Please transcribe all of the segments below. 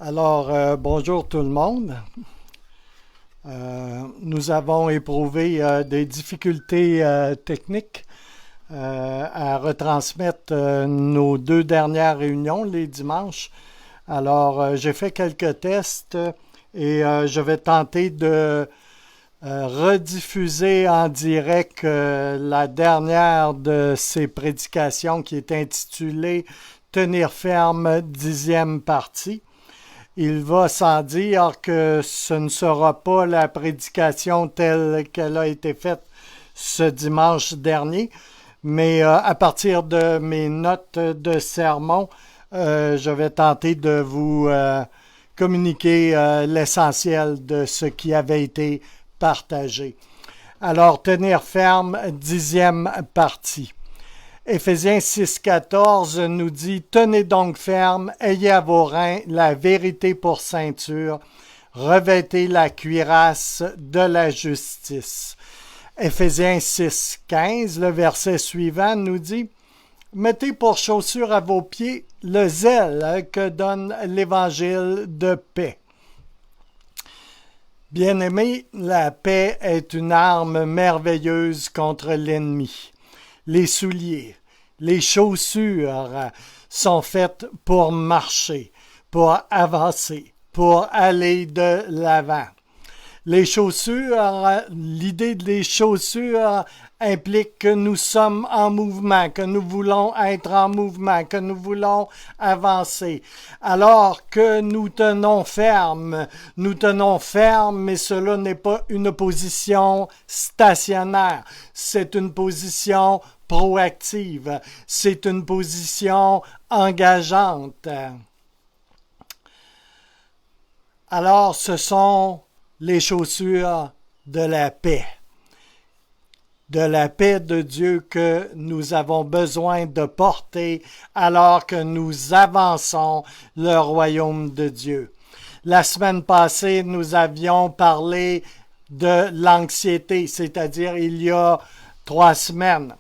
Bonjour tout le monde. Nous avons éprouvé des difficultés techniques à retransmettre nos deux dernières réunions les dimanches. J'ai fait quelques tests et je vais tenter de rediffuser en direct la dernière de ces prédications qui est intitulée Tenir ferme, 10e partie. Il va sans dire que ce ne sera pas la prédication telle qu'elle a été faite ce dimanche dernier, mais à partir de mes notes de sermon, je vais tenter de vous communiquer l'essentiel de ce qui avait été partagé. Alors, tenir ferme, 10e partie. Éphésiens 6,14 nous dit « Tenez donc ferme, ayez à vos reins la vérité pour ceinture, revêtez la cuirasse de la justice. » Éphésiens 6,15, le verset suivant nous dit « Mettez pour chaussure à vos pieds le zèle que donne l'évangile de paix. » Bien-aimés, la paix est une arme merveilleuse contre l'ennemi. Les souliers, les chaussures sont faites pour marcher, pour avancer, pour aller de l'avant. Les chaussures, l'idée des chaussures implique que nous sommes en mouvement, que nous voulons être en mouvement, que nous voulons avancer. Alors que nous tenons ferme, mais cela n'est pas une position stationnaire, c'est une position proactive, c'est une position engageante. Alors, ce sont les chaussures de la paix de Dieu que nous avons besoin de porter alors que nous avançons le royaume de Dieu. La semaine passée, nous avions parlé de l'anxiété, c'est-à-dire il y a 3 semaines.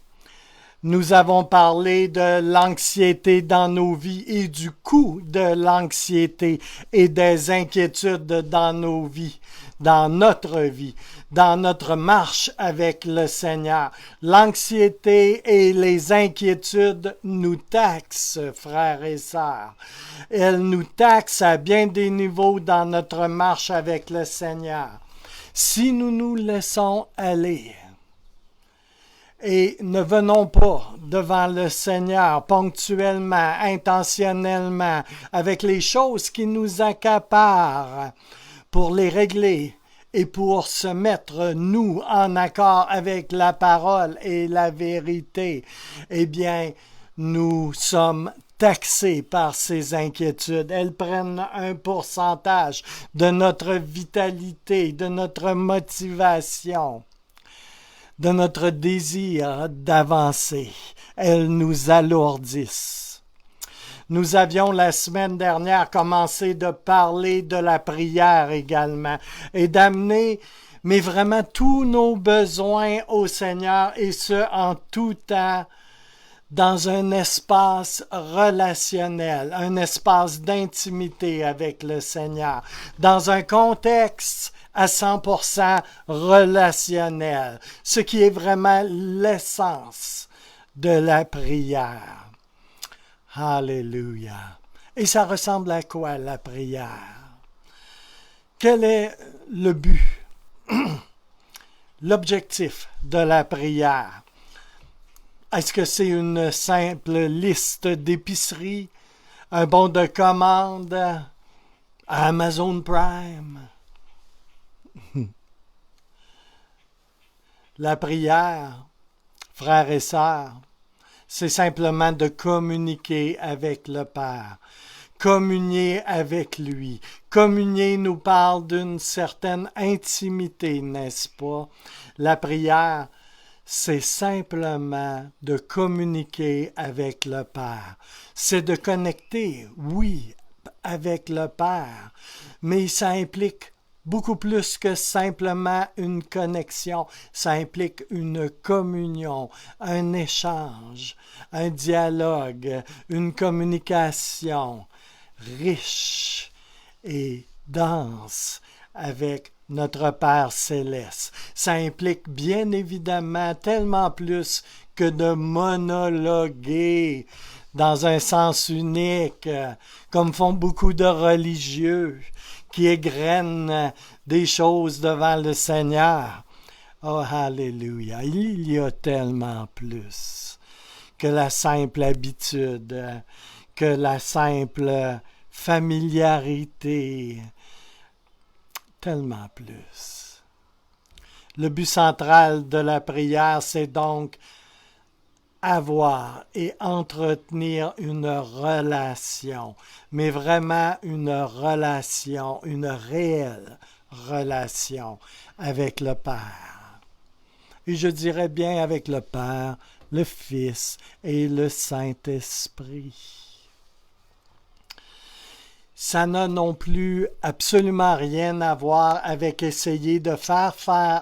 Nous avons parlé de l'anxiété dans nos vies et du coût de l'anxiété et des inquiétudes dans nos vies, dans notre marche avec le Seigneur. L'anxiété et les inquiétudes nous taxent, frères et sœurs. Elles nous taxent à bien des niveaux dans notre marche avec le Seigneur. Si nous nous laissons aller, et ne venons pas devant le Seigneur ponctuellement, intentionnellement, avec les choses qui nous accaparent pour les régler et pour se mettre, nous, en accord avec la parole et la vérité, eh bien, nous sommes taxés par ces inquiétudes. Elles prennent un pourcentage de notre vitalité, de notre motivation, de notre désir d'avancer. Elles nous alourdissent. Nous avions la semaine dernière commencé de parler de la prière également et d'amener, mais vraiment tous nos besoins au Seigneur et ce en tout temps dans un espace relationnel, un espace d'intimité avec le Seigneur, dans un contexte à 100% relationnel, ce qui est vraiment l'essence de la prière. Alléluia. Et ça ressemble à quoi la prière? Quel est le but, l'objectif de la prière? Est-ce que c'est une simple liste d'épicerie, un bon de commande à Amazon Prime? La prière, frères et sœurs, c'est simplement de communiquer avec le Père, communier avec lui. Communier nous parle d'une certaine intimité, n'est-ce pas? La prière, c'est simplement de communiquer avec le Père. C'est de connecter, oui, avec le Père, mais ça implique beaucoup plus que simplement une connexion. Ça implique une communion, un échange, un dialogue, une communication riche et danse avec notre Père céleste. Ça implique bien évidemment tellement plus que de monologuer dans un sens unique, comme font beaucoup de religieux qui égrènent des choses devant le Seigneur. Oh, alléluia! Il y a tellement plus que la simple habitude, que la simple familiarité, tellement plus. Le but central de la prière, c'est donc avoir et entretenir une relation, mais vraiment une relation, une réelle relation avec le Père. Et je dirais bien avec le Père, le Fils et le Saint-Esprit. Ça n'a non plus absolument rien à voir avec essayer de faire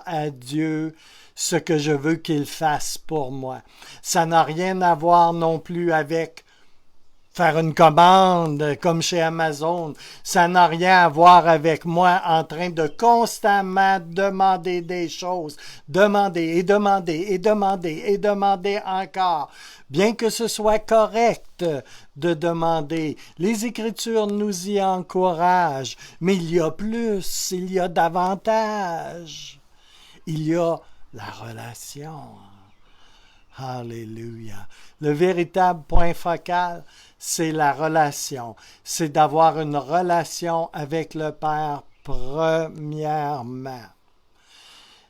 à Dieu ce que je veux qu'il fasse pour moi. Ça n'a rien à voir non plus avec faire une commande comme chez Amazon. Ça n'a rien à voir avec moi en train de constamment demander des choses. Demander et demander et demander et demander encore. Bien que ce soit correct de demander, les Écritures nous y encouragent, mais il y a plus, il y a davantage. Il y a la relation. Alléluia. Le véritable point focal, c'est la relation. C'est d'avoir une relation avec le Père premièrement.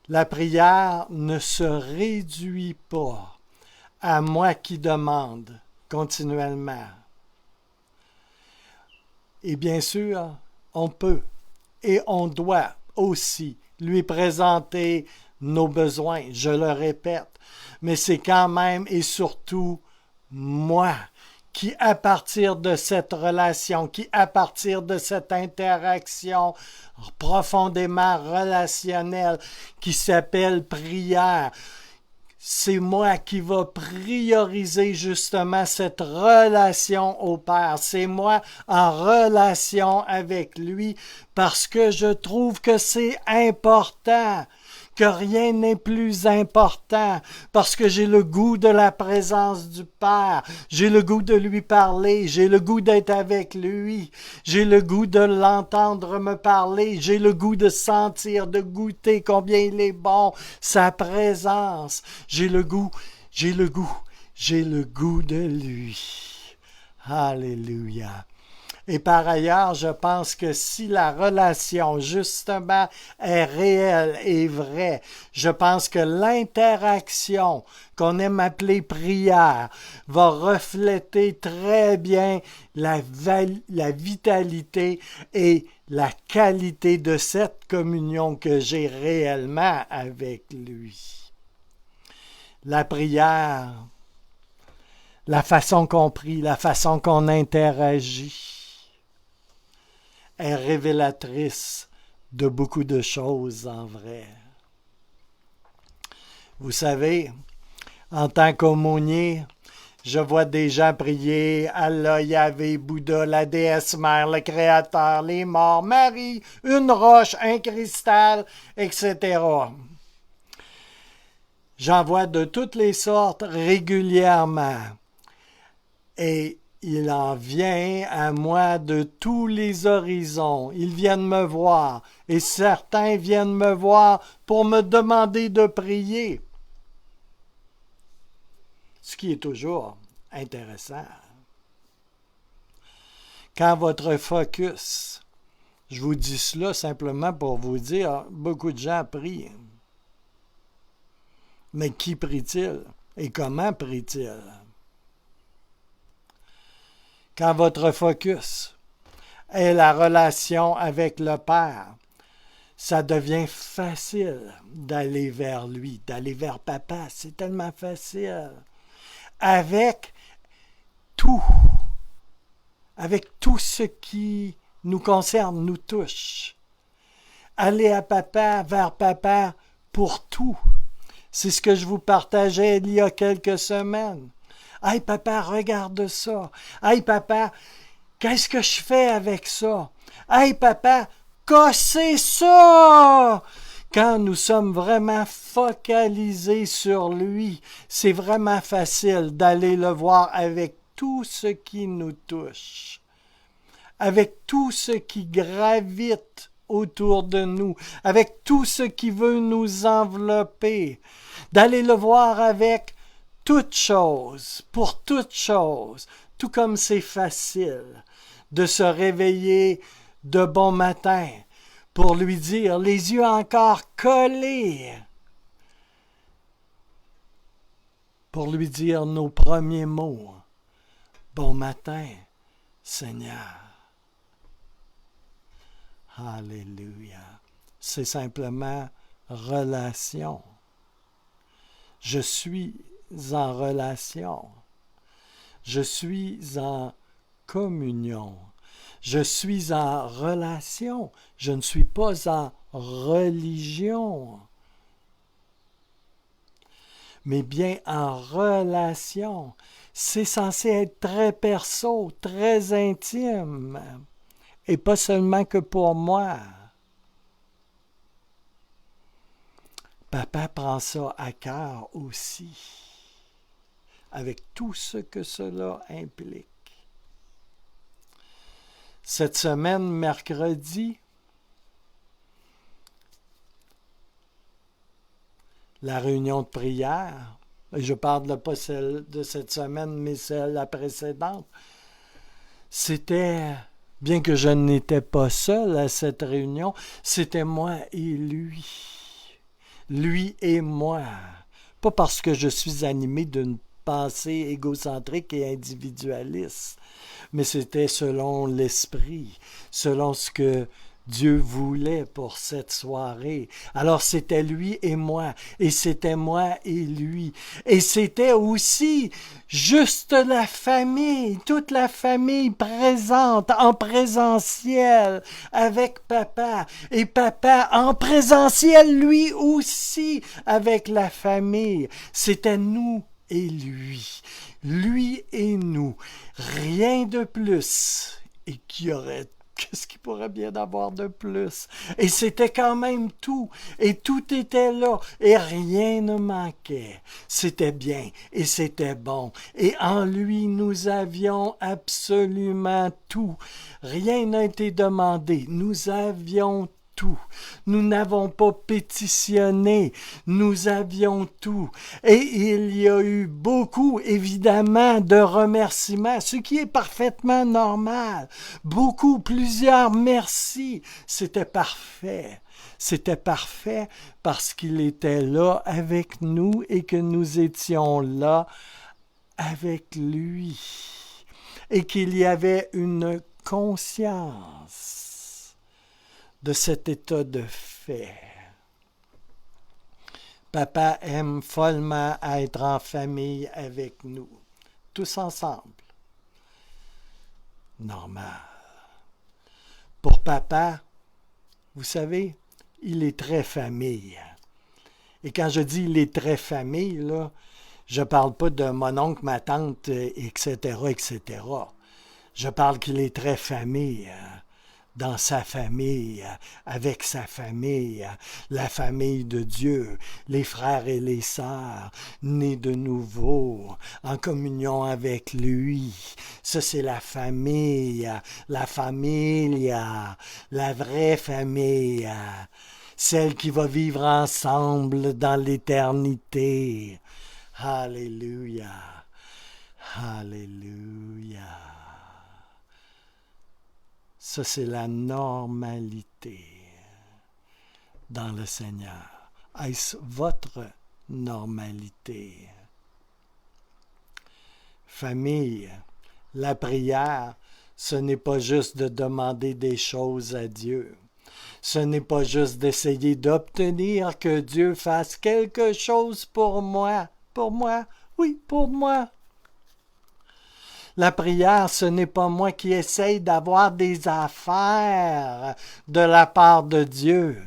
La prière ne se réduit pas à moi qui demande continuellement. Et bien sûr, on peut et on doit aussi lui présenter nos besoins, je le répète, mais c'est quand même et surtout moi qui, à partir de cette relation, qui, à partir de cette interaction profondément relationnelle qui s'appelle prière, c'est moi qui va prioriser justement cette relation au Père. C'est moi en relation avec lui parce que je trouve que c'est important, que rien n'est plus important, parce que j'ai le goût de la présence du Père, j'ai le goût de lui parler, j'ai le goût d'être avec lui, j'ai le goût de l'entendre me parler, j'ai le goût de sentir, de goûter combien il est bon, sa présence, j'ai le goût de lui. Alléluia. Et par ailleurs, je pense que si la relation, justement, est réelle et vraie, je pense que l'interaction qu'on aime appeler prière va refléter très bien la vitalité et la qualité de cette communion que j'ai réellement avec lui. La prière, la façon qu'on prie, la façon qu'on interagit, est révélatrice de beaucoup de choses en vrai. Vous savez, en tant qu'aumônier, je vois des gens prier Allah, Yahvé, Bouddha, la déesse mère, le Créateur, les morts, Marie, une roche, un cristal, etc. J'en vois de toutes les sortes régulièrement. Et il en vient à moi de tous les horizons. Ils viennent me voir, et certains viennent me voir pour me demander de prier. Ce qui est toujours intéressant. Quand votre focus, je vous dis cela simplement pour vous dire, beaucoup de gens prient. Mais qui prie-t-il? Et comment prie-t-il? Quand votre focus est la relation avec le Père, ça devient facile d'aller vers lui, d'aller vers Papa. C'est tellement facile. Avec tout ce qui nous concerne, nous touche. Aller à Papa, vers Papa pour tout. C'est ce que je vous partageais il y a quelques semaines. « Hey papa, regarde ça. Hey papa, qu'est-ce que je fais avec ça? Hey papa, cassez ça! Quand nous sommes vraiment focalisés sur lui, c'est vraiment facile d'aller le voir avec tout ce qui nous touche, avec tout ce qui gravite autour de nous, avec tout ce qui veut nous envelopper, d'aller le voir avec toute chose, pour toute chose, tout comme c'est facile de se réveiller de bon matin pour lui dire, les yeux encore collés, pour lui dire nos premiers mots. Bon matin, Seigneur. Alléluia. C'est simplement relation. Je suis en relation. Je suis en communion. Je suis en relation. Je ne suis pas en religion, mais bien en relation. C'est censé être très perso, très intime, et pas seulement que pour moi. Papa prend ça à cœur aussi, avec tout ce que cela implique. Cette semaine, mercredi, la réunion de prière, je parle pas celle de cette semaine, mais celle la précédente, c'était, bien que je n'étais pas seul à cette réunion, c'était moi et lui. Lui et moi. Pas parce que je suis animé d'une pensée égocentrique et individualiste, mais c'était selon l'esprit, selon ce que Dieu voulait pour cette soirée. Alors c'était lui et moi, et c'était moi et lui. Et c'était aussi juste la famille, toute la famille présente, en présentiel, avec papa. Et papa en présentiel, lui aussi, avec la famille. C'était nous et lui. Lui et nous. Rien de plus. Et qu'est-ce qu'il pourrait bien avoir de plus? Et c'était quand même tout. Et tout était là. Et rien ne manquait. C'était bien. Et c'était bon. Et en lui, nous avions absolument tout. Rien n'a été demandé. Nous avions tout. Nous n'avons pas pétitionné, nous avions tout. Et il y a eu beaucoup, évidemment, de remerciements, ce qui est parfaitement normal. Beaucoup, plusieurs merci. C'était parfait. C'était parfait parce qu'il était là avec nous et que nous étions là avec lui. Et qu'il y avait une conscience de cet état de fait. Papa aime follement être en famille avec nous, tous ensemble. Normal. Pour papa, vous savez, il est très famille. Et quand je dis il est très famille, là, je parle pas de mon oncle, ma tante, etc., etc. Je parle qu'il est très famille. Dans sa famille, avec sa famille, la famille de Dieu, les frères et les sœurs, nés de nouveau, en communion avec lui. Ça, c'est la famille, la vraie famille, celle qui va vivre ensemble dans l'éternité. Alléluia, alléluia. Ça, c'est la normalité dans le Seigneur. Est-ce votre normalité? Famille, la prière, ce n'est pas juste de demander des choses à Dieu. Ce n'est pas juste d'essayer d'obtenir que Dieu fasse quelque chose pour moi. Pour moi? Oui, pour moi. La prière, ce n'est pas moi qui essaye d'avoir des affaires de la part de Dieu,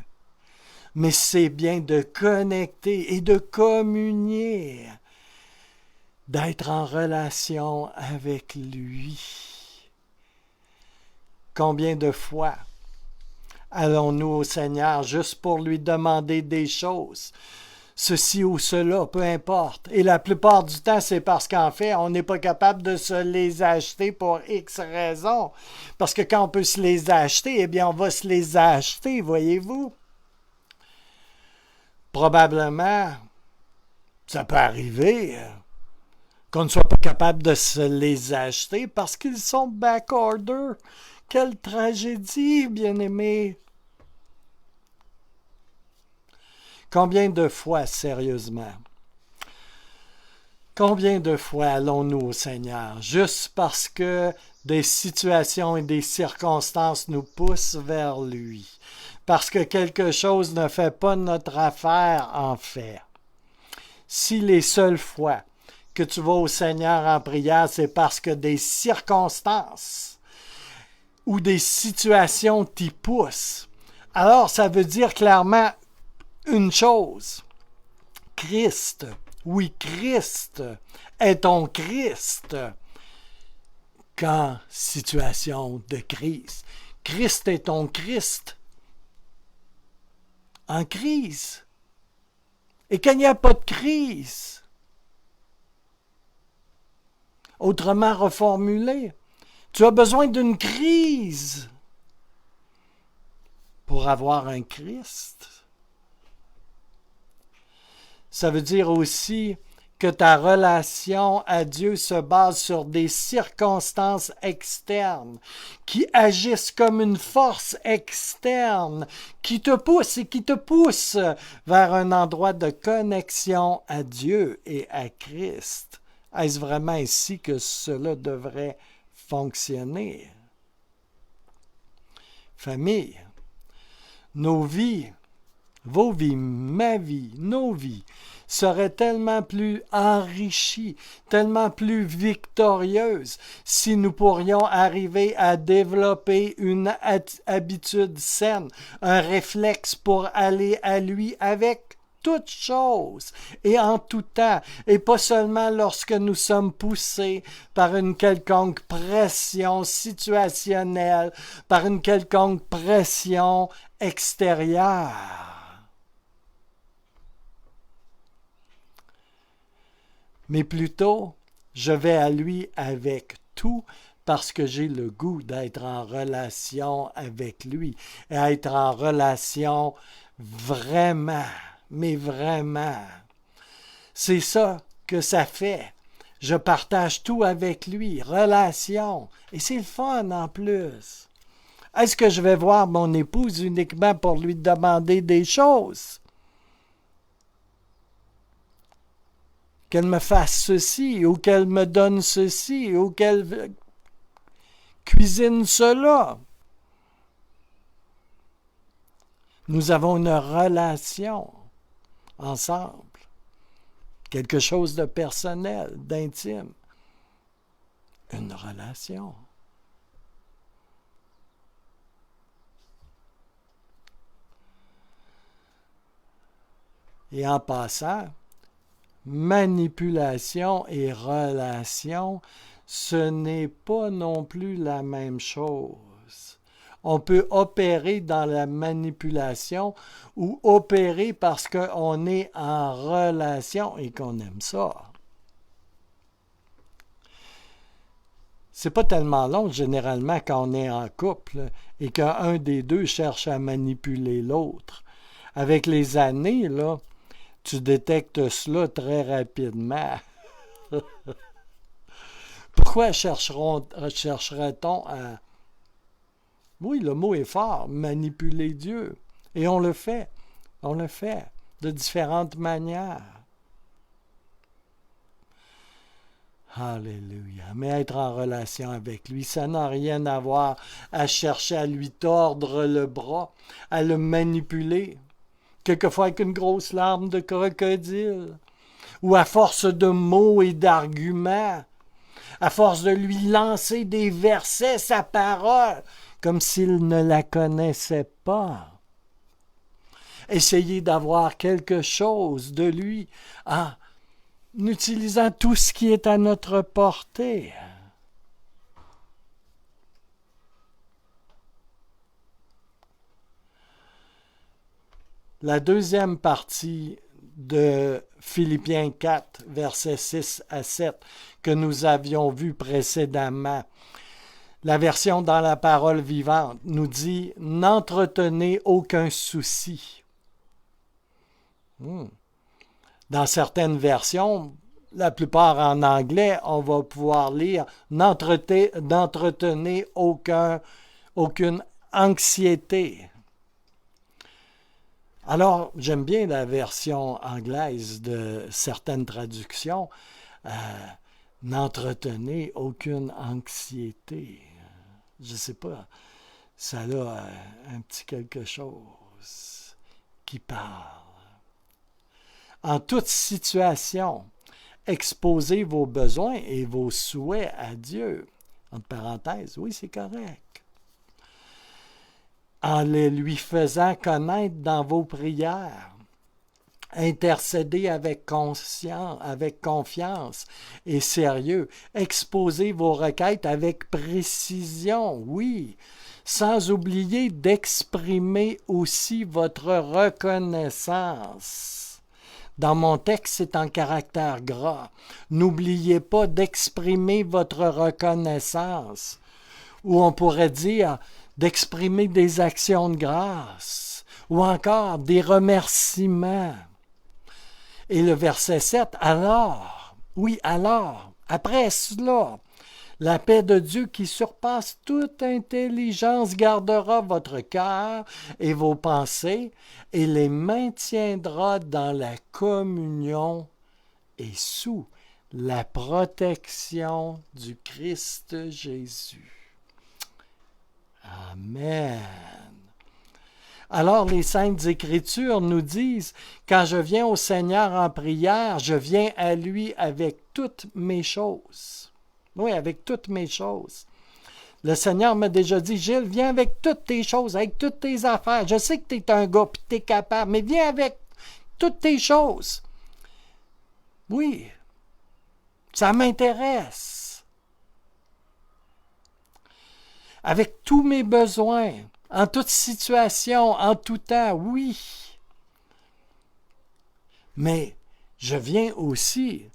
mais c'est bien de connecter et de communier, d'être en relation avec lui. Combien de fois allons-nous au Seigneur juste pour lui demander des choses, ceci ou cela, peu importe. Et la plupart du temps, c'est parce qu'en fait, on n'est pas capable de se les acheter pour X raisons. Parce que quand on peut se les acheter, eh bien, on va se les acheter, voyez-vous. Probablement, ça peut arriver qu'on ne soit pas capable de se les acheter parce qu'ils sont back-order. Quelle tragédie, bien-aimés! Combien de fois, sérieusement, combien de fois allons-nous au Seigneur juste parce que des situations et des circonstances nous poussent vers lui, parce que quelque chose ne fait pas notre affaire en fait? Si les seules fois que tu vas au Seigneur en prière, c'est parce que des circonstances ou des situations t'y poussent, alors ça veut dire clairement une chose. Christ, oui, Christ est ton Christ quand situation de crise. Christ est ton Christ en crise. Et quand il n'y a pas de crise, autrement reformulé, tu as besoin d'une crise pour avoir un Christ. Ça veut dire aussi que ta relation à Dieu se base sur des circonstances externes qui agissent comme une force externe qui te pousse et qui te pousse vers un endroit de connexion à Dieu et à Christ. Est-ce vraiment ainsi que cela devrait fonctionner? Famille, nos vies, vos vies, ma vie, nos vies seraient tellement plus enrichies, tellement plus victorieuses si nous pourrions arriver à développer une habitude saine, un réflexe pour aller à lui avec toutes choses et en tout temps, et pas seulement lorsque nous sommes poussés par une quelconque pression situationnelle, par une quelconque pression extérieure. Mais plutôt, je vais à lui avec tout parce que j'ai le goût d'être en relation avec lui, et être en relation vraiment, mais vraiment. C'est ça que ça fait. Je partage tout avec lui, relation, et c'est le fun en plus. Est-ce que je vais voir mon épouse uniquement pour lui demander des choses? Qu'elle me fasse ceci, ou qu'elle me donne ceci, ou qu'elle cuisine cela. Nous avons une relation ensemble, quelque chose de personnel, d'intime, une relation. Et en passant, manipulation et relation, ce n'est pas non plus la même chose. On peut opérer dans la manipulation ou opérer parce qu'on est en relation et qu'on aime ça. C'est pas tellement long, généralement, quand on est en couple et qu'un des deux cherche à manipuler l'autre. Avec les années, là, tu détectes cela très rapidement. Pourquoi chercherait-on à... Oui, le mot est fort, manipuler Dieu. Et on le fait. On le fait de différentes manières. Alléluia. Mais être en relation avec lui, ça n'a rien à voir à chercher à lui tordre le bras, à le manipuler. Quelquefois avec une grosse larme de crocodile, ou à force de mots et d'arguments, à force de lui lancer des versets, sa parole, comme s'il ne la connaissait pas. Essayer d'avoir quelque chose de lui en utilisant tout ce qui est à notre portée. la deuxième partie de Philippiens 4, versets 6 à 7, que nous avions vu précédemment. La version dans la parole vivante nous dit « N'entretenez aucun souci ». Dans certaines versions, la plupart en anglais, on va pouvoir lire « N'entretenez aucune anxiété ». Alors, j'aime bien la version anglaise de certaines traductions. N'entretenez aucune anxiété. Je ne sais pas, ça a un petit quelque chose qui parle. En toute situation, exposez vos besoins et vos souhaits à Dieu. Entre parenthèses, oui, c'est correct. En les lui faisant connaître dans vos prières. Intercédez avec confiance et sérieux. Exposez vos requêtes avec précision, oui, sans oublier d'exprimer aussi votre reconnaissance. Dans mon texte, c'est en caractère gras. N'oubliez pas d'exprimer votre reconnaissance. Ou on pourrait dire d'exprimer des actions de grâce. Ou encore des remerciements. Et le verset 7, alors, après cela, la paix de Dieu qui surpasse toute intelligence gardera votre cœur et vos pensées et les maintiendra dans la communion et sous la protection du Christ Jésus. Amen. Alors les Saintes Écritures nous disent, quand je viens au Seigneur en prière, je viens à lui avec toutes mes choses. Oui, avec toutes mes choses. Le Seigneur m'a déjà dit, Gilles, viens avec toutes tes choses, avec toutes tes affaires. Je sais que tu es un gars et tu es capable, mais viens avec toutes tes choses. Oui, ça m'intéresse. Avec tous mes besoins. En toute situation, en tout temps, oui. Mais je viens aussi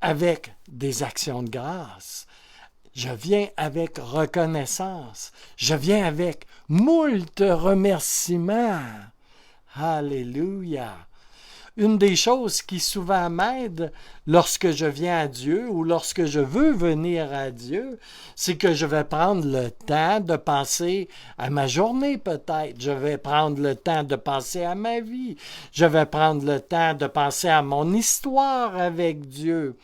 avec des actions de grâce. Je viens avec reconnaissance. Je viens avec moult remerciements. Alléluia. Une des choses qui souvent m'aide lorsque je viens à Dieu ou lorsque je veux venir à Dieu, c'est que je vais prendre le temps de penser à ma journée peut-être. Je vais prendre le temps de penser à ma vie. Je vais prendre le temps de penser à mon histoire avec Dieu,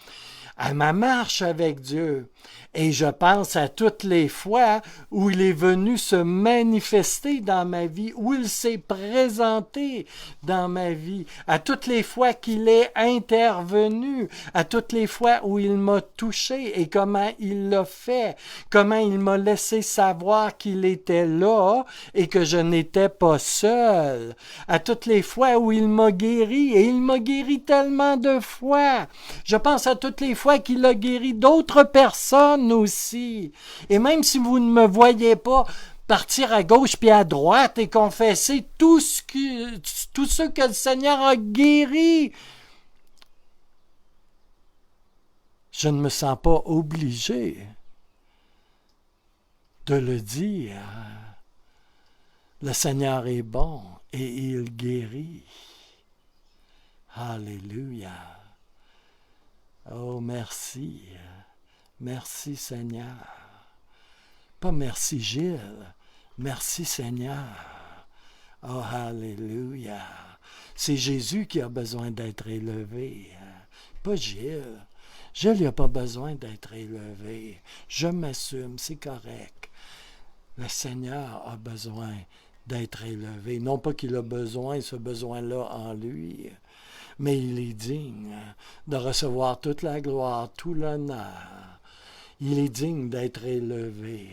à ma marche avec Dieu. Et je pense à toutes les fois où il est venu se manifester dans ma vie, où il s'est présenté dans ma vie, à toutes les fois qu'il est intervenu, à toutes les fois où il m'a touché et comment il l'a fait, comment il m'a laissé savoir qu'il était là et que je n'étais pas seul, à toutes les fois où il m'a guéri, et il m'a guéri tellement de fois. Je pense à toutes les fois qu'il a guéri d'autres personnes aussi. Et même si vous ne me voyez pas partir à gauche puis à droite et confesser tout ce que le Seigneur a guéri, je ne me sens pas obligé de le dire. Le Seigneur est bon et il guérit. Alléluia. Oh, merci. Merci Seigneur. Pas merci Gilles. Merci Seigneur. Oh, alléluia. C'est Jésus qui a besoin d'être élevé. Pas Gilles. Gilles n'a pas besoin d'être élevé. Je m'assume, c'est correct. Le Seigneur a besoin d'être élevé. Non pas qu'il a besoin, ce besoin-là en lui, mais il est digne de recevoir toute la gloire, tout l'honneur. Il est digne d'être élevé.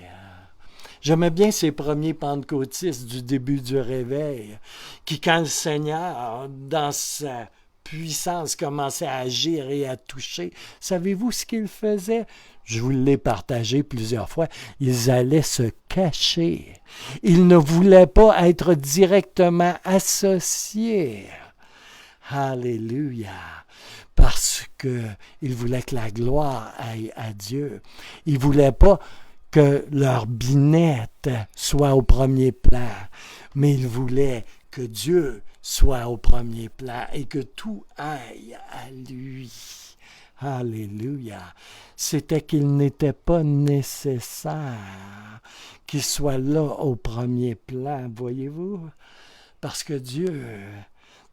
J'aimais bien ces premiers pentecôtistes du début du réveil, qui, quand le Seigneur, dans sa puissance commençait à agir et à toucher, savez-vous ce qu'ils faisaient? Je vous l'ai partagé plusieurs fois. Ils allaient se cacher. Ils ne voulaient pas être directement associés. Alléluia. Parce qu'ils voulaient que la gloire aille à Dieu. Ils ne voulaient pas que leur binette soit au premier plan, mais ils voulaient que Dieu soit au premier plan et que tout aille à lui. Alléluia. C'était qu'il n'était pas nécessaire qu'il soit là au premier plan, voyez-vous? Parce que Dieu,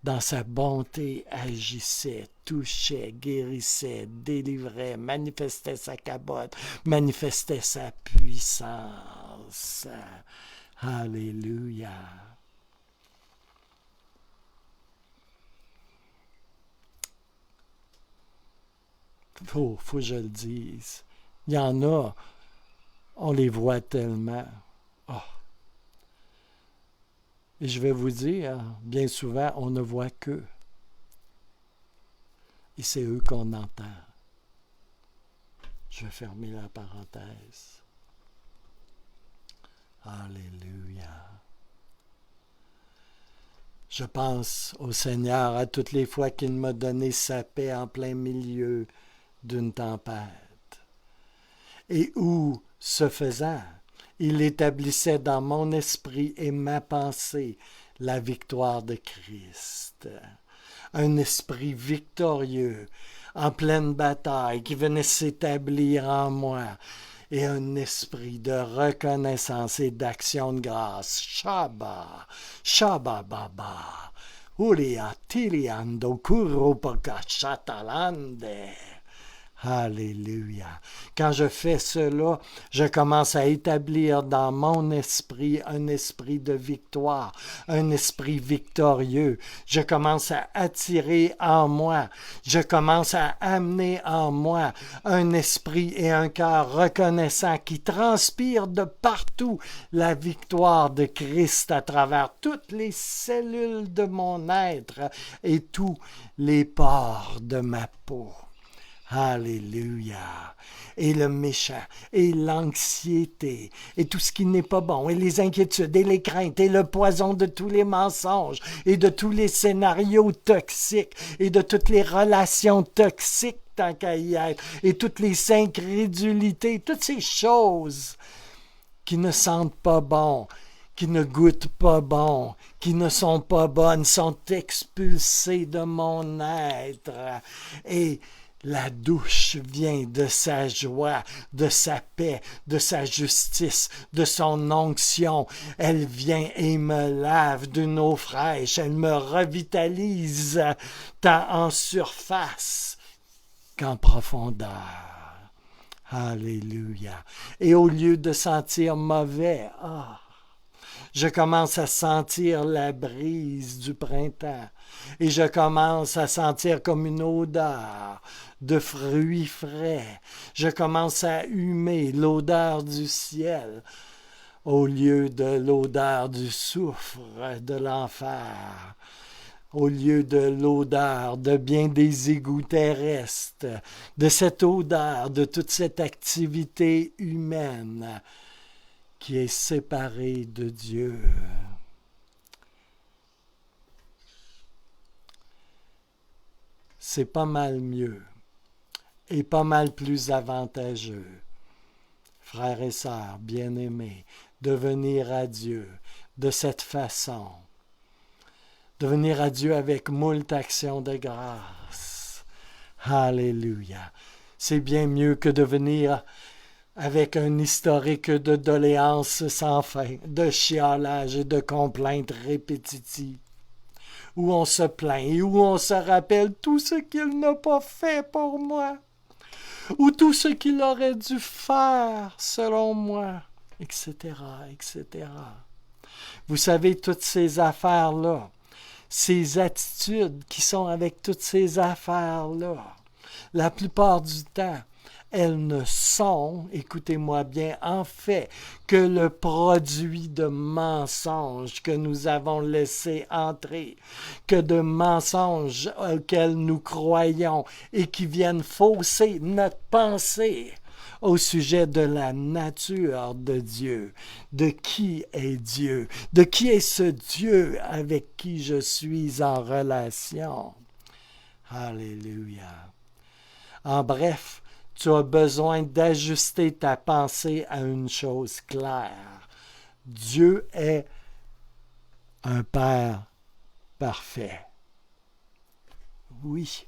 dans sa bonté, agissait, touchait, guérissait, délivrait, manifestait sa cabote, manifestait sa puissance. Alléluia. Faut que je le dise. Il y en a, on les voit tellement. Oh. Et je vais vous dire, bien souvent, on ne voit qu'eux. Et c'est eux qu'on entend. Je vais fermer la parenthèse. Alléluia. Je pense au Seigneur à toutes les fois qu'il m'a donné sa paix en plein milieu d'une tempête. Et où, ce faisant, il établissait dans mon esprit et ma pensée la victoire de Christ. Un esprit victorieux, en pleine bataille, qui venait s'établir en moi, et un esprit de reconnaissance et d'action de grâce. Shabba, Shabba Baba, Ulia Tiliando Kuropaka Chatalande. Alléluia. Quand je fais cela, je commence à établir dans mon esprit un esprit de victoire, un esprit victorieux. Je commence à attirer en moi, je commence à amener en moi un esprit et un cœur reconnaissant qui transpire de partout la victoire de Christ à travers toutes les cellules de mon être et tous les pores de ma peau. Alléluia. Et le méchant, et l'anxiété, et tout ce qui n'est pas bon, et les inquiétudes, et les craintes, et le poison de tous les mensonges, et de tous les scénarios toxiques, et de toutes les relations toxiques tant qu'à y être, et toutes les incrédulités, toutes ces choses qui ne sentent pas bon, qui ne goûtent pas bon, qui ne sont pas bonnes, sont expulsées de mon être. Et la douche vient de sa joie, de sa paix, de sa justice, de son onction. Elle vient et me lave d'une eau fraîche. Elle me revitalise tant en surface qu'en profondeur. Alléluia. Et au lieu de sentir mauvais, je commence à sentir la brise du printemps. Et je commence à sentir comme une odeur de fruits frais. Je commence à humer l'odeur du ciel au lieu de l'odeur du soufre de l'enfer, au lieu de l'odeur de bien des égouts terrestres, de cette odeur, de toute cette activité humaine qui est séparée de Dieu. C'est pas mal mieux et pas mal plus avantageux, frères et sœurs bien-aimés, de venir à Dieu de cette façon, de venir à Dieu avec moult actions de grâce. Alléluia. C'est bien mieux que de venir avec un historique de doléances sans fin, de chiolage et de complaintes répétitives, où on se plaint et où on se rappelle tout ce qu'il n'a pas fait pour moi, ou tout ce qu'il aurait dû faire selon moi, etc., etc. Vous savez, toutes ces affaires-là, ces attitudes qui sont avec toutes ces affaires-là, la plupart du temps, elles ne sont, écoutez-moi bien, en fait, que le produit de mensonges que nous avons laissé entrer, que de mensonges auxquels nous croyons et qui viennent fausser notre pensée au sujet de la nature de Dieu, de qui est Dieu, de qui est ce Dieu avec qui je suis en relation. Alléluia. En bref, tu as besoin d'ajuster ta pensée à une chose claire. Dieu est un Père parfait. Oui,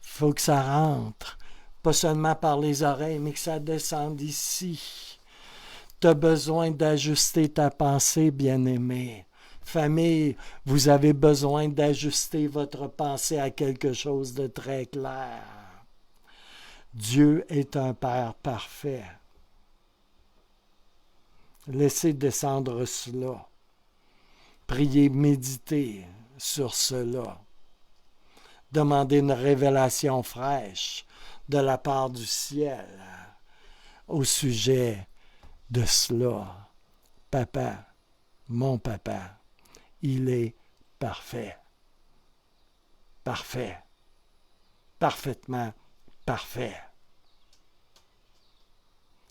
faut que ça rentre. Pas seulement par les oreilles, mais que ça descende ici. Tu as besoin d'ajuster ta pensée, bien-aimé. Famille, vous avez besoin d'ajuster votre pensée à quelque chose de très clair. Dieu est un Père parfait. Laissez descendre cela. Priez, méditez sur cela. Demandez une révélation fraîche de la part du ciel au sujet de cela. Papa, mon papa, il est parfait. Parfait. Parfaitement parfait.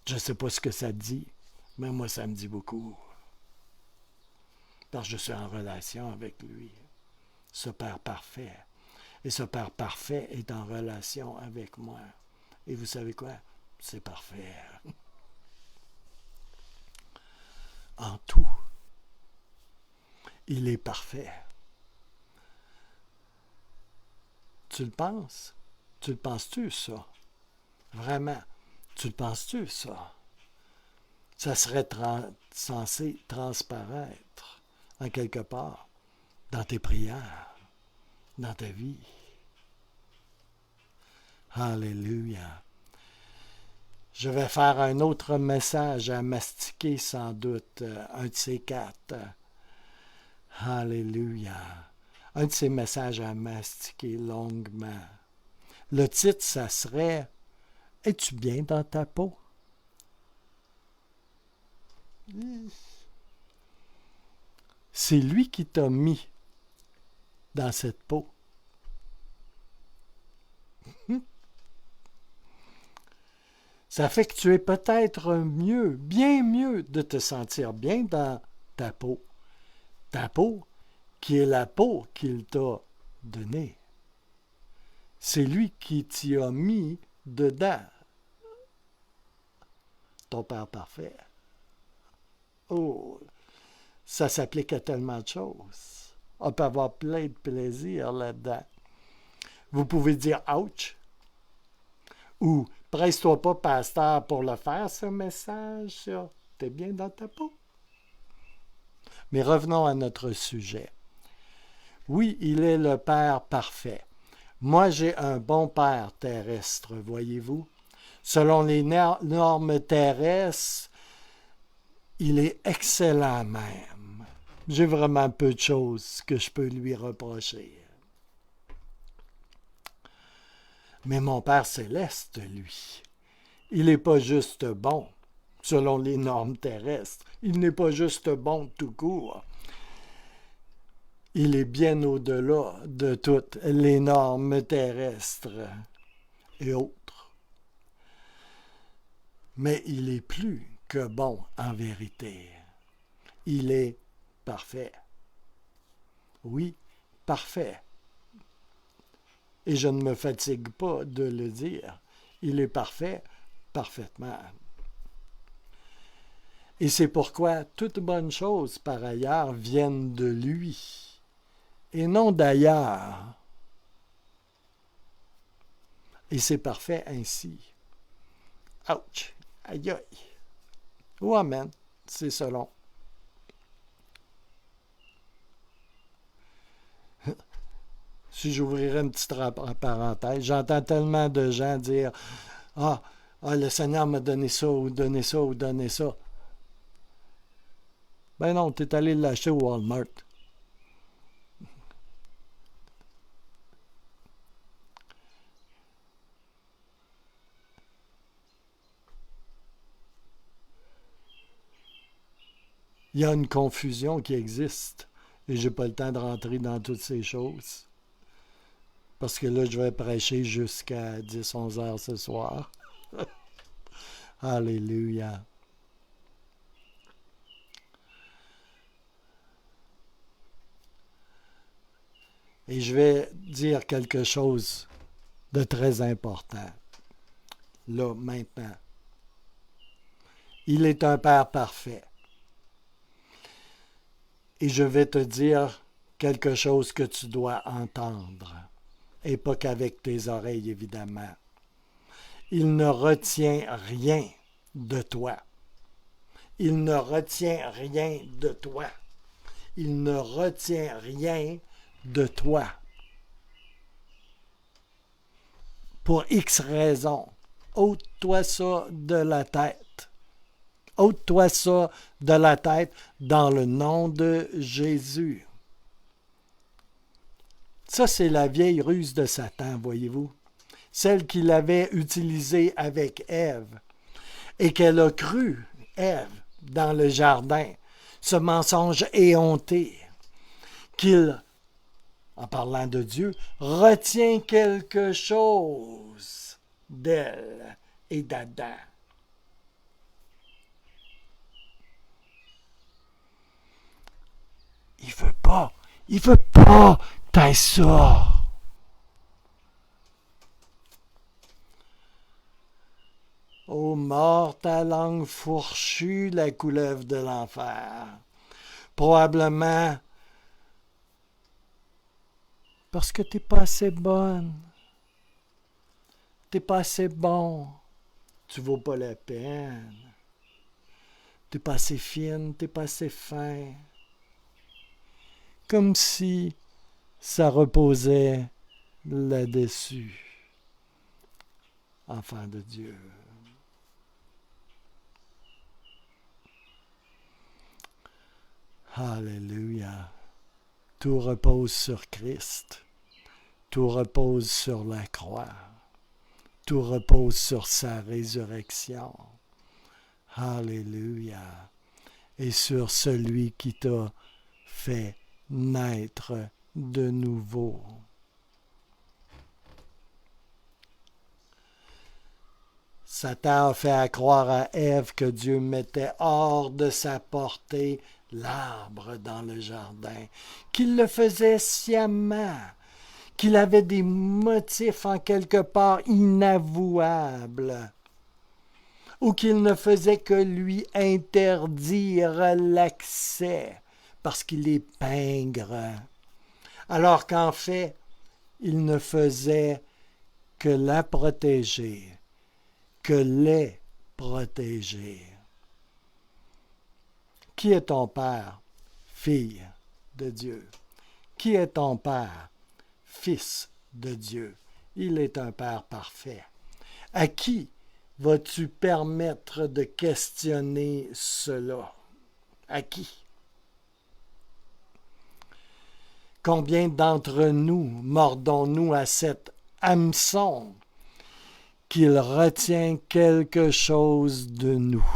Je ne sais pas ce que ça dit, mais moi, ça me dit beaucoup. Parce que je suis en relation avec lui, ce Père parfait. Et ce Père parfait est en relation avec moi. Et vous savez quoi? C'est parfait. En tout, il est parfait. Tu le penses? Tu le penses-tu, ça? Vraiment? Tu le penses-tu, ça? Ça serait censé transparaître en quelque part dans tes prières, dans ta vie. Alléluia. Je vais faire un autre message à mastiquer sans doute, un de ces quatre. Alléluia. Un de ces messages à mastiquer longuement. Le titre, ça serait « Es-tu bien dans ta peau? » C'est lui qui t'a mis dans cette peau. Ça fait que tu es peut-être mieux, bien mieux de te sentir bien dans ta peau. Ta peau qui est la peau qu'il t'a donnée. C'est lui qui t'y a mis dedans. Ton Père parfait. Oh, ça s'applique à tellement de choses. On peut avoir plein de plaisir là-dedans. Vous pouvez dire « ouch » ou « presse-toi pas, pasteur, pour le faire, ce message sur « t'es bien dans ta peau ». Mais revenons à notre sujet. Oui, il est le Père parfait. Moi, j'ai un bon Père terrestre, voyez-vous. Selon les normes terrestres, il est excellent même. J'ai vraiment peu de choses que je peux lui reprocher. Mais mon Père céleste, lui, il n'est pas juste bon, selon les normes terrestres. Il n'est pas juste bon tout court. Il est bien au-delà de toutes les normes terrestres et autres. Mais il est plus que bon en vérité. Il est parfait. Oui, parfait. Et je ne me fatigue pas de le dire. Il est parfait, parfaitement. Et c'est pourquoi toutes bonnes choses, par ailleurs, viennent de lui, et non d'ailleurs. Et c'est parfait ainsi. Ouch! Aïe aïe! Ou amen, c'est selon. Si j'ouvrirais une petite parenthèse, j'entends tellement de gens dire « le Seigneur m'a donné ça, ou donné ça, ou donné ça. » Ben non, tu es allé l'acheter au Walmart. Il y a une confusion qui existe et je n'ai pas le temps de rentrer dans toutes ces choses. Parce que là, je vais prêcher jusqu'à 10-11 heures ce soir. Alléluia. Et je vais dire quelque chose de très important. Là, maintenant. Il est un Père parfait. Et je vais te dire quelque chose que tu dois entendre. Et pas qu'avec tes oreilles, évidemment. Il ne retient rien de toi. Il ne retient rien de toi. Il ne retient rien de toi. Pour X raisons. Ôte-toi ça de la tête. Ôte-toi ça de la tête dans le nom de Jésus. Ça, c'est la vieille ruse de Satan, voyez-vous. Celle qu'il avait utilisée avec Ève et qu'elle a cru, Ève, dans le jardin. Ce mensonge éhonté qu'il, en parlant de Dieu, retient quelque chose d'elle et d'Adam. Il veut pas t'aies ça. Ô mort, ta langue fourchue, la couleuvre de l'enfer. Probablement parce que t'es pas assez bonne. T'es pas assez bon. Tu vaux pas la peine. T'es pas assez fine, t'es pas assez fin. Comme si ça reposait là-dessus. Enfant de Dieu. Alléluia. Tout repose sur Christ. Tout repose sur la croix. Tout repose sur sa résurrection. Alléluia. Et sur celui qui t'a fait naître de nouveau. Satan a fait croire à Ève que Dieu mettait hors de sa portée l'arbre dans le jardin, qu'il le faisait sciemment, qu'il avait des motifs en quelque part inavouables, ou qu'il ne faisait que lui interdire l'accès parce qu'il est pingre, alors qu'en fait, il ne faisait que la protéger, que les protéger. Qui est ton Père? Fille de Dieu. Qui est ton Père? Fils de Dieu. Il est un Père parfait. À qui vas-tu permettre de questionner cela? À qui? Combien d'entre nous mordons-nous à cet hameçon qu'il retient quelque chose de nous?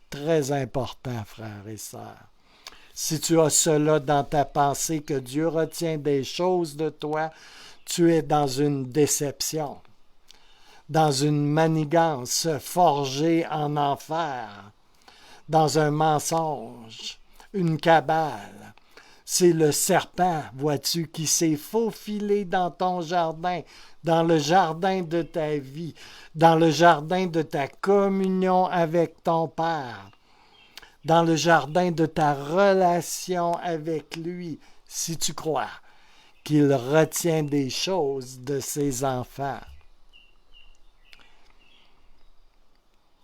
Très important, frères et sœurs. Si tu as cela dans ta pensée, que Dieu retient des choses de toi, tu es dans une déception, dans une manigance forgée en enfer, dans un mensonge, une cabale. C'est le serpent, vois-tu, qui s'est faufilé dans ton jardin, dans le jardin de ta vie, dans le jardin de ta communion avec ton Père, dans le jardin de ta relation avec lui, si tu crois qu'il retient des choses de ses enfants.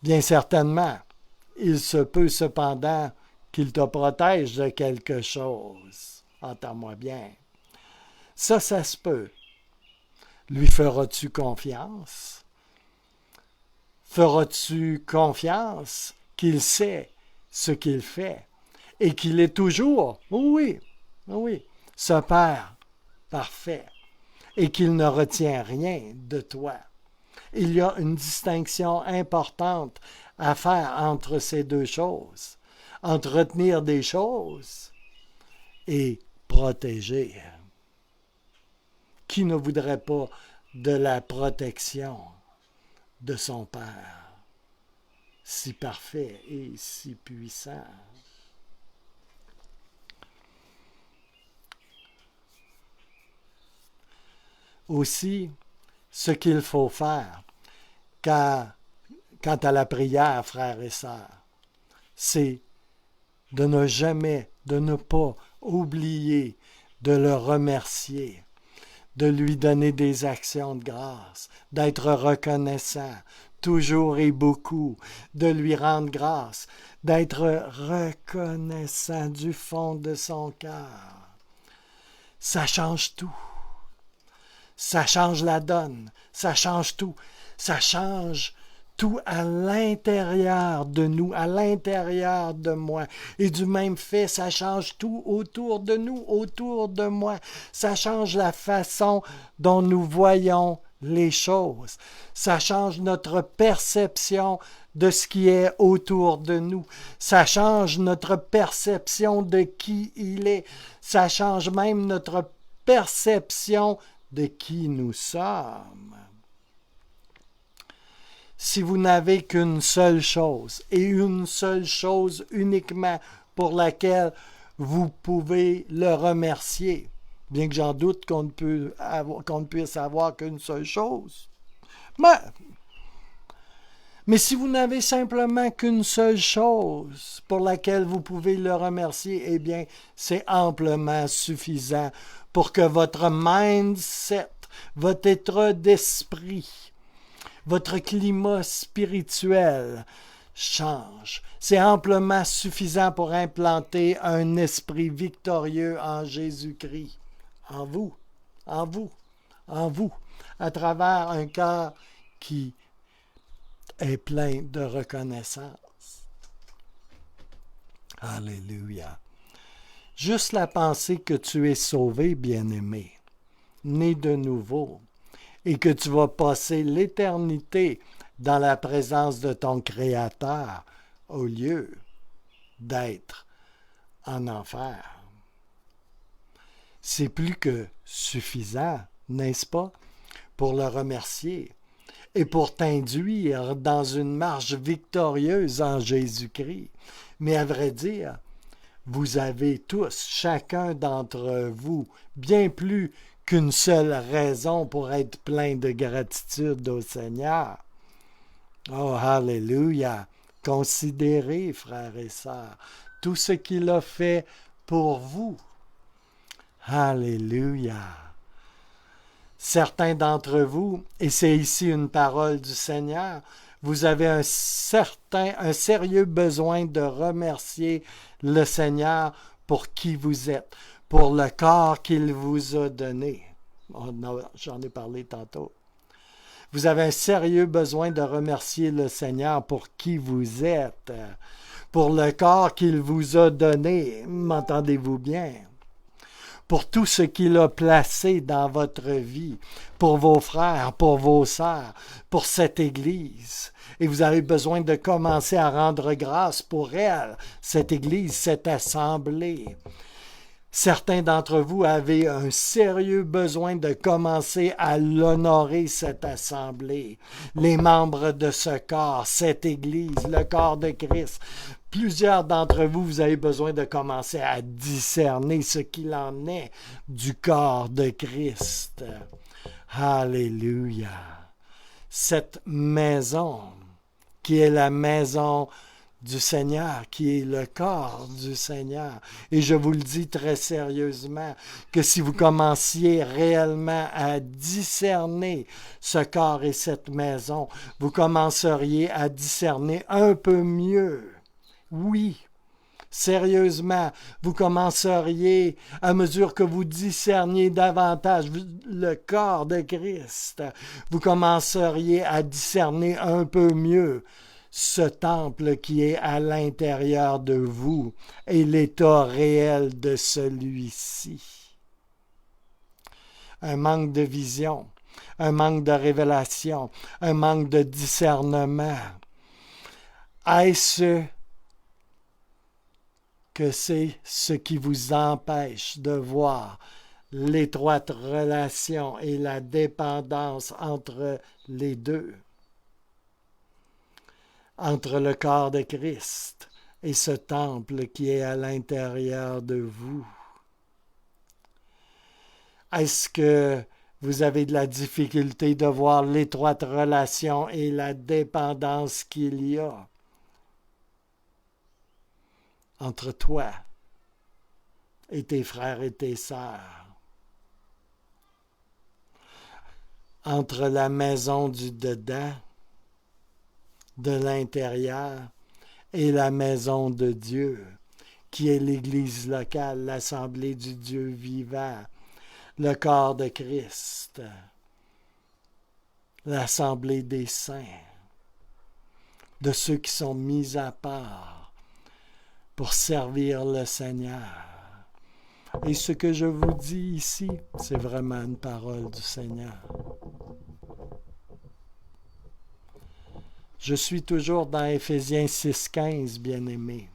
Bien certainement, il se peut cependant qu'il te protège de quelque chose. Entends-moi bien. Ça se peut. Lui feras-tu confiance? Feras-tu confiance qu'il sait ce qu'il fait et qu'il est toujours, oui, ce Père parfait et qu'il ne retient rien de toi? Il y a une distinction importante à faire entre ces deux choses. Entretenir des choses et protéger. Qui ne voudrait pas de la protection de son Père, si parfait et si puissant? Aussi, ce qu'il faut faire quant à la prière, frères et sœurs, c'est de ne pas oublier de le remercier, de lui donner des actions de grâce, d'être reconnaissant, toujours et beaucoup, de lui rendre grâce, d'être reconnaissant du fond de son cœur. Ça change tout. Ça change la donne, ça change tout. Ça change tout à l'intérieur de nous, à l'intérieur de moi. Et du même fait, ça change tout autour de nous, autour de moi. Ça change la façon dont nous voyons les choses. Ça change notre perception de ce qui est autour de nous. Ça change notre perception de qui il est. Ça change même notre perception de qui nous sommes. Si vous n'avez qu'une seule chose, et une seule chose uniquement pour laquelle vous pouvez le remercier, bien que j'en doute qu'on ne puisse avoir qu'une seule chose, mais si vous n'avez simplement qu'une seule chose pour laquelle vous pouvez le remercier, eh bien, c'est amplement suffisant pour que votre mindset, votre état d'esprit, votre climat spirituel change. C'est amplement suffisant pour implanter un esprit victorieux en Jésus-Christ, en vous, à travers un cœur qui est plein de reconnaissance. Alléluia. Juste la pensée que tu es sauvé, bien-aimé, né de nouveau, et que tu vas passer l'éternité dans la présence de ton Créateur au lieu d'être en enfer. C'est plus que suffisant, n'est-ce pas, pour le remercier et pour t'induire dans une marche victorieuse en Jésus-Christ. Mais à vrai dire, vous avez tous, chacun d'entre vous, bien plus qu'une seule raison pour être plein de gratitude au Seigneur. Oh, alléluia! Considérez, frères et sœurs, tout ce qu'il a fait pour vous. Alléluia! Certains d'entre vous, et c'est ici une parole du Seigneur, vous avez un sérieux besoin de remercier le Seigneur pour qui vous êtes, pour le corps qu'il vous a donné. Oh, non, j'en ai parlé tantôt. Vous avez un sérieux besoin de remercier le Seigneur pour qui vous êtes, pour le corps qu'il vous a donné. M'entendez-vous bien? Pour tout ce qu'il a placé dans votre vie, pour vos frères, pour vos sœurs, pour cette Église. Et vous avez besoin de commencer à rendre grâce pour elle, cette Église, cette assemblée. Certains d'entre vous avez un sérieux besoin de commencer à l'honorer, cette assemblée, les membres de ce corps, cette Église, le corps de Christ. Plusieurs d'entre vous, vous avez besoin de commencer à discerner ce qu'il en est du corps de Christ. Alléluia. Cette maison qui est la maison du Seigneur, qui est le corps du Seigneur. Et je vous le dis très sérieusement, que si vous commenciez réellement à discerner ce corps et cette maison, vous commenceriez à discerner un peu mieux. Oui, sérieusement, vous commenceriez, à mesure que vous discerniez davantage le corps de Christ, vous commenceriez à discerner un peu mieux ce temple qui est à l'intérieur de vous et l'état réel de celui-ci. Un manque de vision, un manque de révélation, un manque de discernement Est-ce que c'est ce qui vous empêche de voir l'étroite relation et la dépendance entre les deux, entre le corps de Christ et ce temple qui est à l'intérieur de vous? Est-ce que vous avez de la difficulté de voir l'étroite relation et la dépendance qu'il y a entre toi et tes frères et tes sœurs, entre la maison du dedans, de l'intérieur, et la maison de Dieu, qui est l'Église locale, l'Assemblée du Dieu vivant, le corps de Christ, l'Assemblée des saints, de ceux qui sont mis à part pour servir le Seigneur. Et ce que je vous dis ici, c'est vraiment une parole du Seigneur. Je suis toujours dans Éphésiens 6,15, bien-aimés.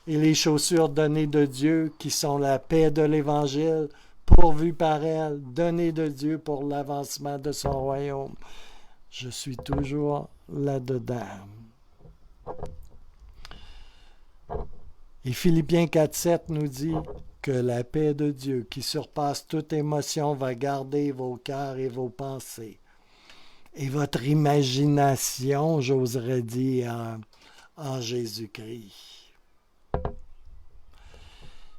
Et les chaussures données de Dieu, qui sont la paix de l'Évangile, pourvues par elle, données de Dieu pour l'avancement de son royaume. Je suis toujours là-dedans. Et Philippiens 4,7 nous dit que la paix de Dieu, qui surpasse toute émotion, va garder vos cœurs et vos pensées. Et votre imagination, j'oserais dire, en Jésus-Christ.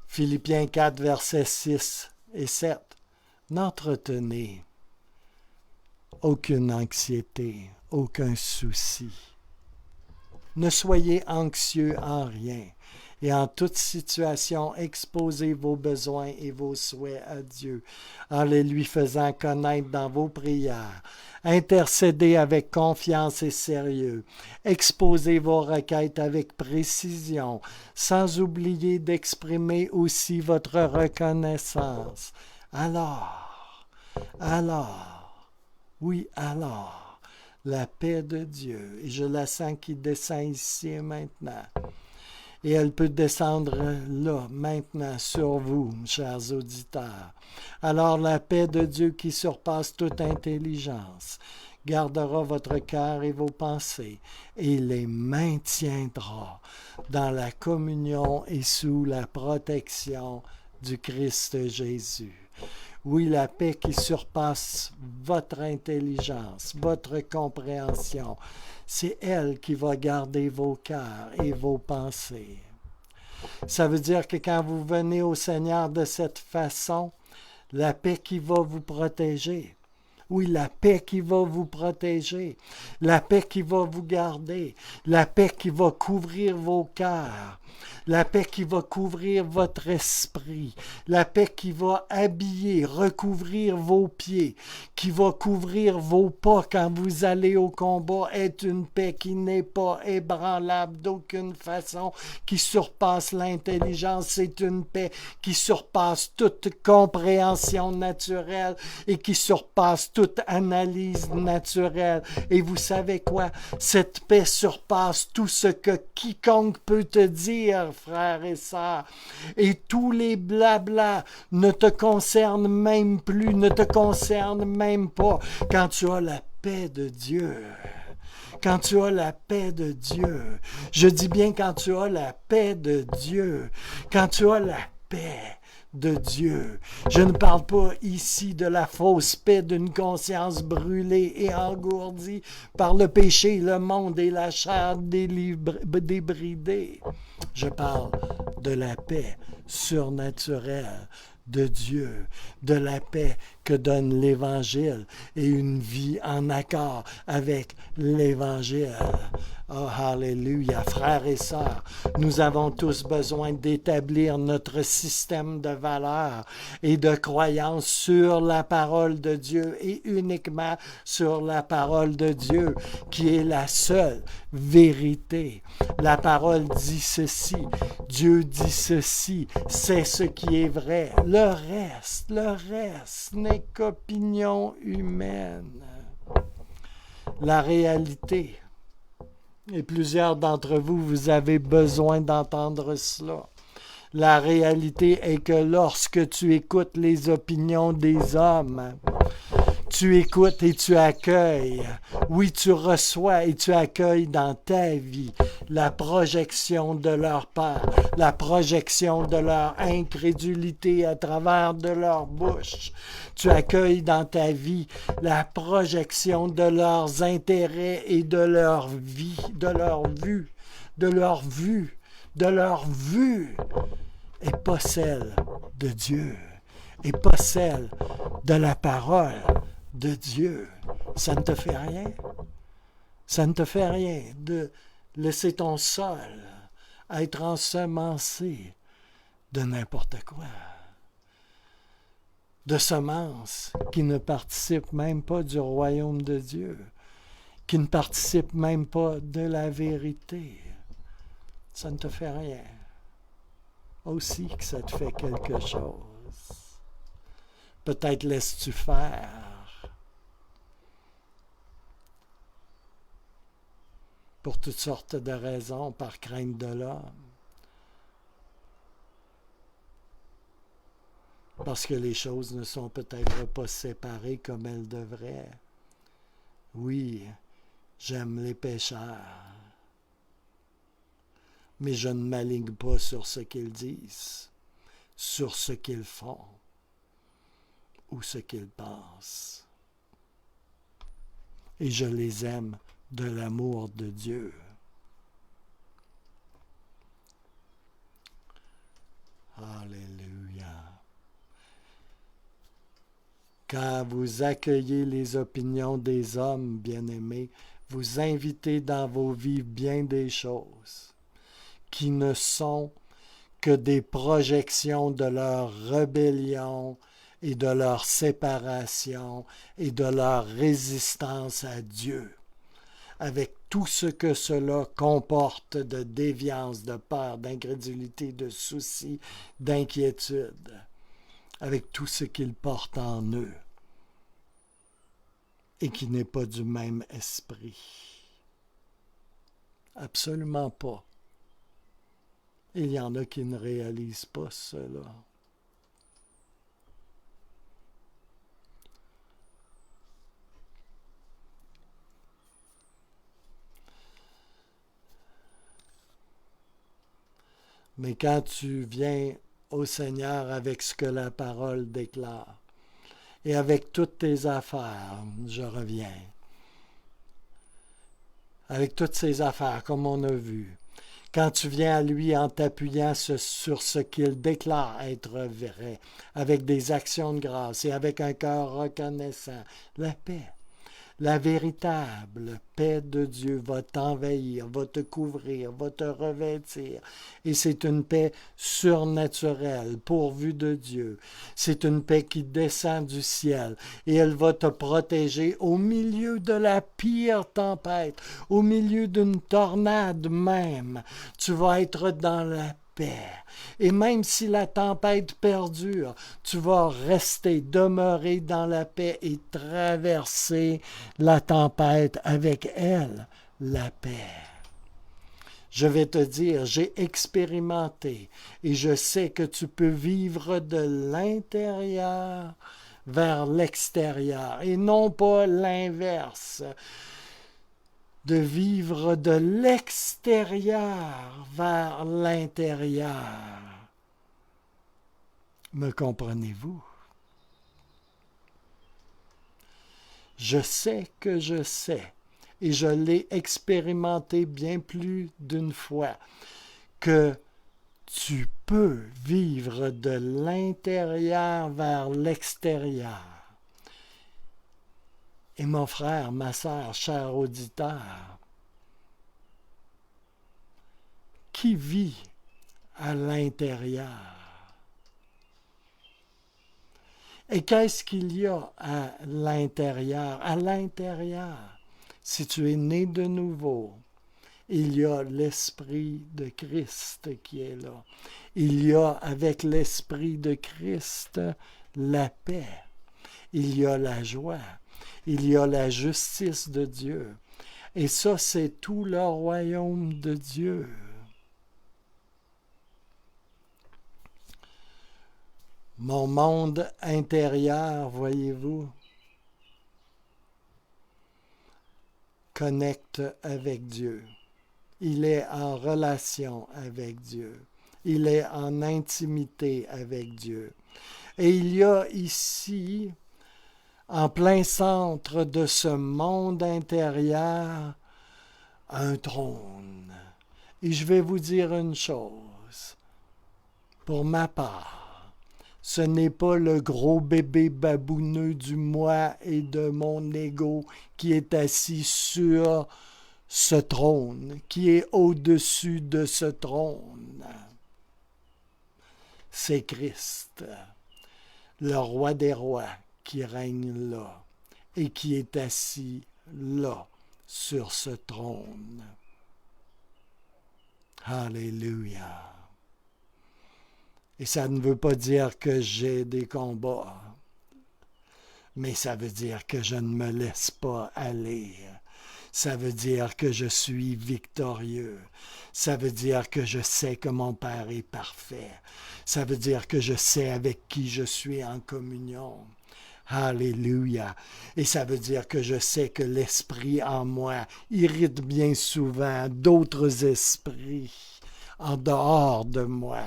Philippiens 4, versets 6 et 7. N'entretenez aucune anxiété, aucun souci. Ne soyez anxieux en rien. Et en toute situation, exposez vos besoins et vos souhaits à Dieu, en les lui faisant connaître dans vos prières. Intercédez avec confiance et sérieux. Exposez vos requêtes avec précision, sans oublier d'exprimer aussi votre reconnaissance. Alors, la paix de Dieu, et je la sens qui descend ici et maintenant, et elle peut descendre là, maintenant, sur vous, chers auditeurs. Alors la paix de Dieu qui surpasse toute intelligence gardera votre cœur et vos pensées et les maintiendra dans la communion et sous la protection du Christ Jésus. Oui, la paix qui surpasse votre intelligence, votre compréhension, c'est elle qui va garder vos cœurs et vos pensées. Ça veut dire que quand vous venez au Seigneur de cette façon, la paix qui va vous protéger. Oui, la paix qui va vous protéger, la paix qui va vous garder, la paix qui va couvrir vos cœurs, la paix qui va couvrir votre esprit, la paix qui va habiller, recouvrir vos pieds, qui va couvrir vos pas quand vous allez au combat, est une paix qui n'est pas ébranlable d'aucune façon, qui surpasse l'intelligence. C'est une paix qui surpasse toute compréhension naturelle et qui surpasse toute analyse naturelle. Et vous savez quoi? Cette paix surpasse tout ce que quiconque peut te dire, frères et sœurs. Et tous les blabla ne te concernent même plus, ne te concernent même pas. Quand tu as la paix de Dieu, quand tu as la paix de Dieu, je dis bien quand tu as la paix de Dieu, quand tu as la paix de Dieu. Je ne parle pas ici de la fausse paix d'une conscience brûlée et engourdie par le péché, le monde et la chair débridée. Je parle de la paix surnaturelle de Dieu, de la paix que donne l'Évangile et une vie en accord avec l'Évangile. Oh, alléluia, frères et sœurs, nous avons tous besoin d'établir notre système de valeurs et de croyances sur la parole de Dieu et uniquement sur la parole de Dieu qui est la seule vérité. La parole dit ceci, Dieu dit ceci, c'est ce qui est vrai. Le reste n'est qu'opinion humaine. La réalité Et plusieurs d'entre vous, vous avez besoin d'entendre cela. La réalité est que lorsque tu écoutes les opinions des hommes, tu écoutes et tu accueilles. Oui, tu reçois et tu accueilles dans ta vie la projection de leur peur, la projection de leur incrédulité à travers de leur bouche. Tu accueilles dans ta vie la projection de leurs intérêts et de leur vie, de leur vue, et pas celle de Dieu, et pas celle de la parole de Dieu. Ça ne te fait rien. Ça ne te fait rien de laisser ton sol être ensemencé de n'importe quoi. De semences qui ne participent même pas du royaume de Dieu, qui ne participent même pas de la vérité. Ça ne te fait rien. Aussi que ça te fait quelque chose. Peut-être laisses-tu faire. Pour toutes sortes de raisons, par crainte de l'homme. Parce que les choses ne sont peut-être pas séparées comme elles devraient. Oui, j'aime les pécheurs, mais je ne m'aligne pas sur ce qu'ils disent, sur ce qu'ils font ou ce qu'ils pensent. Et je les aime de l'amour de Dieu. Alléluia. Quand vous accueillez les opinions des hommes, bien-aimés, vous invitez dans vos vies bien des choses qui ne sont que des projections de leur rébellion et de leur séparation et de leur résistance à Dieu, avec tout ce que cela comporte de déviance, de peur, d'incrédulité, de soucis, d'inquiétude, avec tout ce qu'ils portent en eux et qui n'est pas du même esprit. Absolument pas. Il y en a qui ne réalisent pas cela. Mais quand tu viens au Seigneur avec ce que la parole déclare, et avec toutes tes affaires, je reviens, avec toutes ces affaires, comme on a vu, quand tu viens à lui en t'appuyant sur ce qu'il déclare être vrai, avec des actions de grâce et avec un cœur reconnaissant, la paix, la véritable paix de Dieu va t'envahir, va te couvrir, va te revêtir. Et c'est une paix surnaturelle, pourvue de Dieu. C'est une paix qui descend du ciel et elle va te protéger au milieu de la pire tempête, au milieu d'une tornade même. Tu vas être dans la paix. Et même si la tempête perdure, tu vas rester, demeurer dans la paix et traverser la tempête avec elle, la paix. Je vais te dire, j'ai expérimenté et je sais que tu peux vivre de l'intérieur vers l'extérieur et non pas l'inverse. De vivre de l'extérieur vers l'intérieur. Me comprenez-vous? Je sais que je sais, et je l'ai expérimenté bien plus d'une fois, que tu peux vivre de l'intérieur vers l'extérieur. Et mon frère, ma sœur, cher auditeur, qui vit à l'intérieur? Et qu'est-ce qu'il y a à l'intérieur? À l'intérieur, si tu es né de nouveau, il y a l'Esprit de Christ qui est là. Il y a avec l'Esprit de Christ la paix. Il y a la joie. Il y a la justice de Dieu. Et ça, c'est tout le royaume de Dieu. Mon monde intérieur, voyez-vous, connecte avec Dieu. Il est en relation avec Dieu. Il est en intimité avec Dieu. Et il y a ici, en plein centre de ce monde intérieur, un trône. Et je vais vous dire une chose. Pour ma part, ce n'est pas le gros bébé babouneux du moi et de mon ego qui est assis sur ce trône, qui est au-dessus de ce trône. C'est Christ, le roi des rois, qui règne là et qui est assis là, sur ce trône. Alléluia. Et ça ne veut pas dire que j'ai des combats, mais ça veut dire que je ne me laisse pas aller. Ça veut dire que je suis victorieux. Ça veut dire que je sais que mon Père est parfait. Ça veut dire que je sais avec qui je suis en communion. Alléluia. Et ça veut dire que je sais que l'esprit en moi irrite bien souvent d'autres esprits en dehors de moi.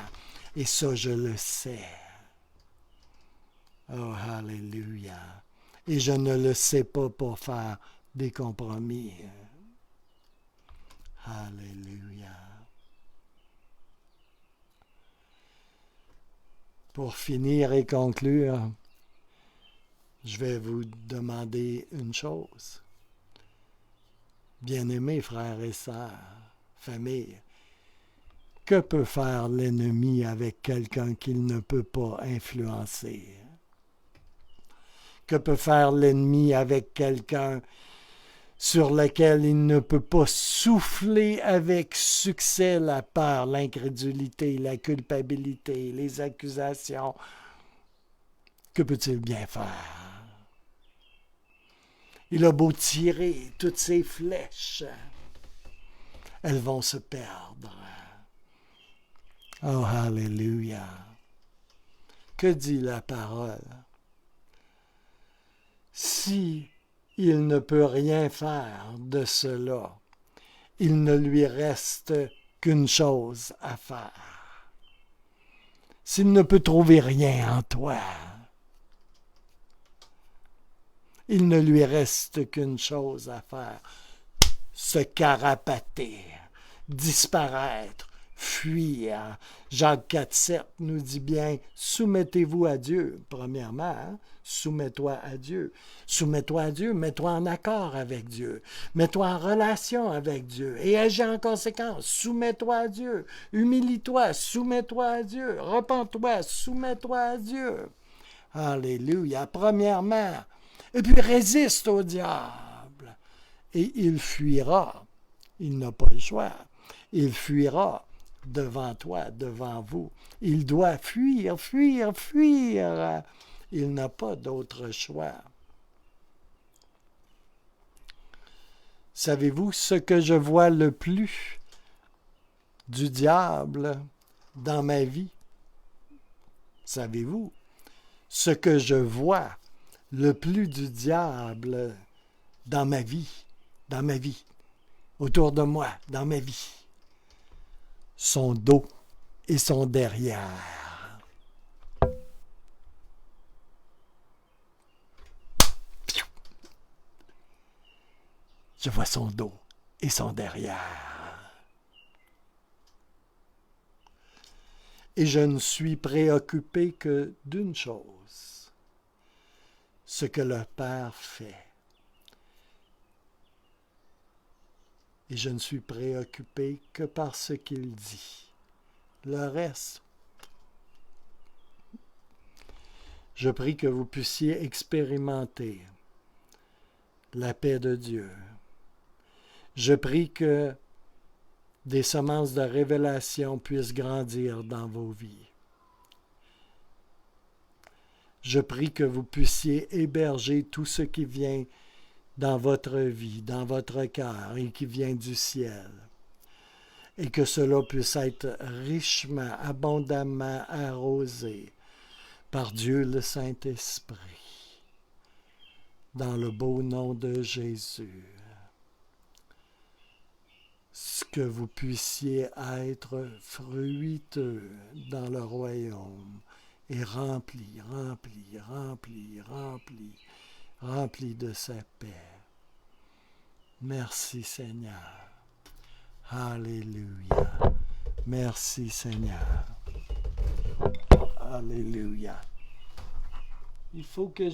Et ça, je le sais. Oh, alléluia. Et je ne le sais pas pour faire des compromis. Alléluia. Pour finir et conclure, je vais vous demander une chose. Bien-aimés frères et sœurs, famille, que peut faire l'ennemi avec quelqu'un qu'il ne peut pas influencer? Que peut faire l'ennemi avec quelqu'un sur lequel il ne peut pas souffler avec succès la peur, l'incrédulité, la culpabilité, les accusations? Que peut-il bien faire? Il a beau tirer toutes ses flèches, elles vont se perdre. Oh, alléluia. Que dit la parole? Si il ne peut rien faire de cela, il ne lui reste qu'une chose à faire. S'il ne peut trouver rien en toi, il ne lui reste qu'une chose à faire: se carapater, disparaître, fuir. Jacques 4,7 nous dit bien: soumettez-vous à Dieu. Premièrement, soumets-toi à Dieu. Soumets-toi à Dieu, mets-toi en accord avec Dieu. Mets-toi en relation avec Dieu et agis en conséquence. Soumets-toi à Dieu. Humilie-toi, soumets-toi à Dieu. Repens-toi, soumets-toi à Dieu. Alléluia. Premièrement. Et puis résiste au diable. Et il fuira. Il n'a pas le choix. Il fuira devant toi, devant vous. Il doit fuir, fuir, fuir. Il n'a pas d'autre choix. Savez-vous ce que je vois le plus du diable dans ma vie? Savez-vous ce que je vois le plus du diable dans ma vie, autour de moi, dans ma vie? Son dos et son derrière. Je vois son dos et son derrière. Et je ne suis préoccupé que d'une chose: ce que le Père fait. Et je ne suis préoccupé que par ce qu'il dit. Le reste, je prie que vous puissiez expérimenter la paix de Dieu. Je prie que des semences de révélation puissent grandir dans vos vies. Je prie que vous puissiez héberger tout ce qui vient dans votre vie, dans votre cœur et qui vient du ciel. Et que cela puisse être richement, abondamment arrosé par Dieu le Saint-Esprit. Dans le beau nom de Jésus. Que vous puissiez être fruiteux dans le royaume et rempli de sa paix. Merci Seigneur. Alléluia. Merci Seigneur. Alléluia. Il faut que